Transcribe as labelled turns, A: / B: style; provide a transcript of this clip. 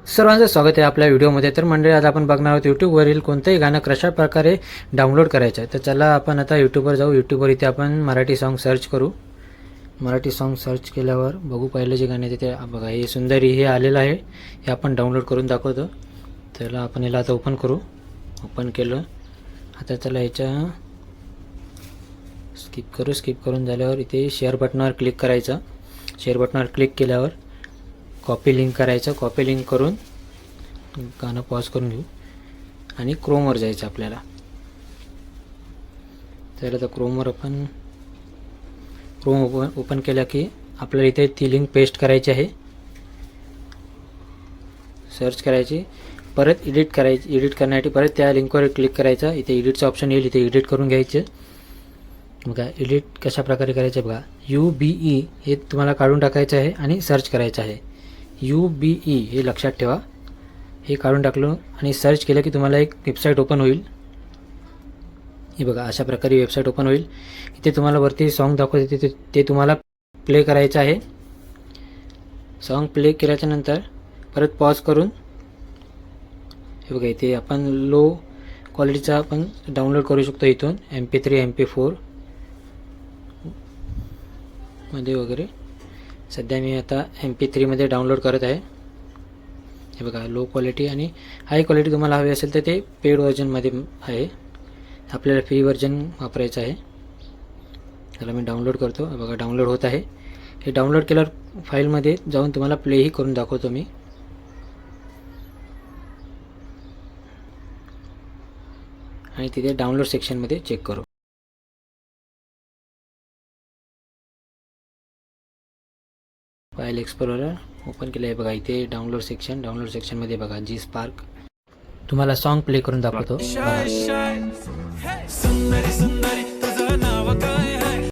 A: सर्वांचं स्वागत आहे आपल्या व्हिडिओमध्ये. तर मंडळी, आज आपण बघणार आहोत यूट्यूबवरील कोणतंही गाणं कशा प्रकारे डाउनलोड करायचं आहे. तर चला आपण आता यूट्यूबवर जाऊ. यूट्यूबवर इथे आपण मराठी सॉन्ग सर्च करू. मराठी सॉन्ग सर्च केल्यावर बघू पहिलं जे गाणं आहे ते बघा, हे सुंदरी हे आलेलं आहे. हे आपण डाउनलोड करून दाखवतो. चला आपण याला आता ओपन करू. ओपन केलं. आता चला याच्या स्किप करू. स्किप करून झाल्यावर इथे शेअर बटनावर क्लिक करायचं. शेअर बटनावर क्लिक केल्यावर कॉपी लिंक करायचं. कॉपी लिंक करून गाणं पॉज करून घेऊ आणि क्रोमवर जायचं आपल्याला. तर आता क्रोमवर आपण क्रोम ओपन केला की आपल्याला इथे ती लिंक पेस्ट करायची आहे. सर्च करायची, परत एडिट करायची. एडिट करण्यासाठी परत त्या लिंकवर क्लिक करायचं. इथे एडिटचं ऑप्शन येईल, इथे एडिट करून घ्यायचं. बघा एडिट कशा प्रकारे करायचं बघा. UBE हे तुम्हाला काढून टाकायचं आहे आणि सर्च करायचं आहे. UBE हे लक्षात ठेवा. हे काढून टाकलं आणि सर्च केलं की तुम्हाला एक वेबसाईट ओपन होईल. हे बघा अशा प्रकारे वेबसाईट ओपन होईल. इथे तुम्हाला वरती सॉन्ग दाखवते ते तुम्हाला प्ले करायचं आहे. सॉन्ग प्ले केल्याच्यानंतर परत पॉज करून हे बघा इथे आपण लो क्वालिटीचा आपण डाउनलोड करू शकतो इथून. MP3 MP4 मध्ये वगैरे. सध्या मी आता MP3 मध्ये डाउनलोड करत आहे. हे बघा लो क्वालिटी आणि हाय क्वालिटी तुम्हाला हवी असेल तर ते पेड व्हर्जनमध्ये आहे. आपल्याला फ्री व्हर्जन वापरायचं आहे. त्याला मी डाउनलोड करतो. बघा डाउनलोड होत आहे. हे डाउनलोड केल्यावर फाईलमध्ये जाऊन तुम्हाला प्लेही करून दाखवतो मी. आणि तिथे डाउनलोड सेक्शनमध्ये चेक करू. फाईल एक्सप्लोरर ओपन केलं आहे. बघा इथे डाउनलोड सेक्शनमध्ये बघा जी स्पार्क तुम्हाला सॉन्ग प्ले करून दाखवतो.